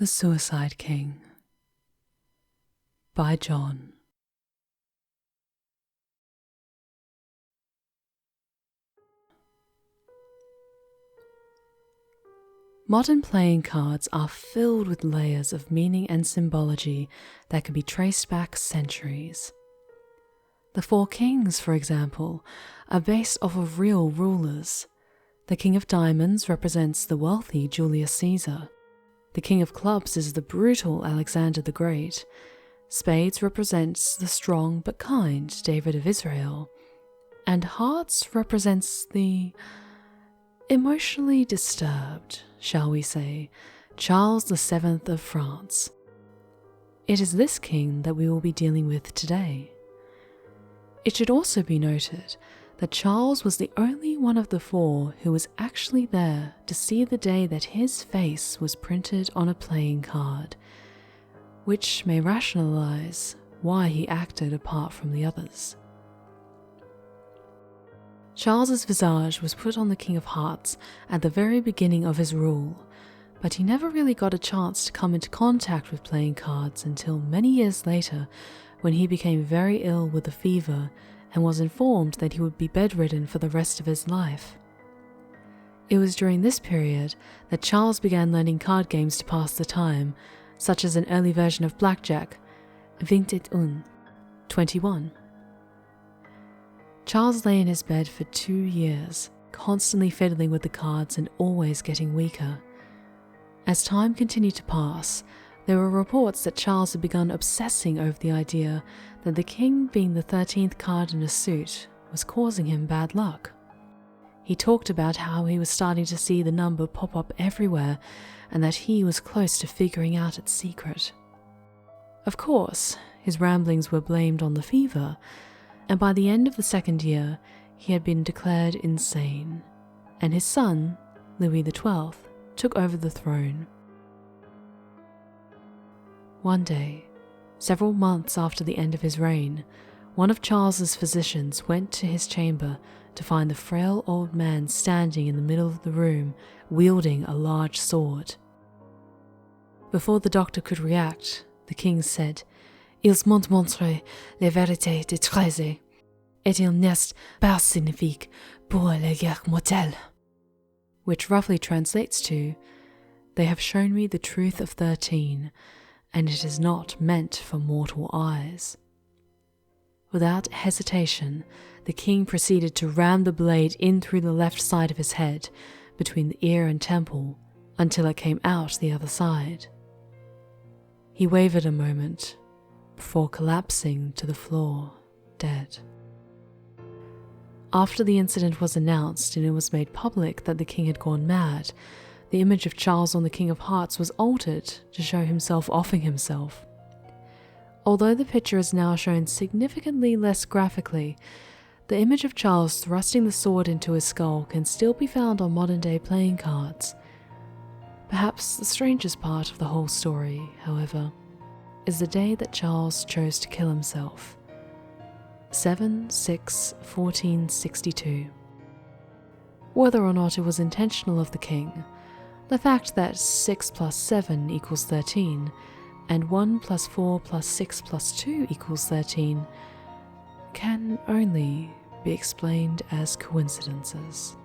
The Suicide King by John. Modern playing cards are filled with layers of meaning and symbology that can be traced back centuries. The Four Kings, for example, are based off of real rulers. The King of Diamonds represents the wealthy Julius Caesar. The King of Clubs is the brutal Alexander the Great. Spades represents the strong but kind David of Israel. And Hearts represents the emotionally disturbed, shall we say, Charles VII of France. It is this king that we will be dealing with today. It should also be noted that Charles was the only one of the four who was actually there to see the day that his face was printed on a playing card, which may rationalize why he acted apart from the others. Charles's visage was put on the King of Hearts at the very beginning of his rule, but he never really got a chance to come into contact with playing cards until many years later, when he became very ill with a fever and was informed that he would be bedridden for the rest of his life. It was during this period that Charles began learning card games to pass the time, such as an early version of blackjack, 21, 21. Charles lay in his bed for 2 years, constantly fiddling with the cards and always getting weaker. As time continued to pass, there were reports that Charles had begun obsessing over the idea that the king being the 13th card in a suit was causing him bad luck. He talked about how he was starting to see the number pop up everywhere and that he was close to figuring out its secret. Of course, his ramblings were blamed on the fever, and by the end of the 2nd year, he had been declared insane, and his son, Louis XII, took over the throne. One day, several months after the end of his reign, one of Charles's physicians went to his chamber to find the frail old man standing in the middle of the room, wielding a large sword. Before the doctor could react, the king said, "Ils m'ont montré la vérité de treize, et il n'est pas signifique pour la guerre mortelle," which roughly translates to, "They have shown me the truth of 13, and it is not meant for mortal eyes." Without hesitation, the king proceeded to ram the blade in through the left side of his head, between the ear and temple, until it came out the other side. He wavered a moment, before collapsing to the floor, dead. After the incident was announced and it was made public that the king had gone mad, the image of Charles on the King of Hearts was altered to show himself offing himself. Although the picture is now shown significantly less graphically, the image of Charles thrusting the sword into his skull can still be found on modern-day playing cards. Perhaps the strangest part of the whole story, however, is the day that Charles chose to kill himself. 7/6/1462. Whether or not it was intentional of the king, the fact that 6 + 7 = 13 and 1 + 4 + 6 + 2 = 13 can only be explained as coincidences.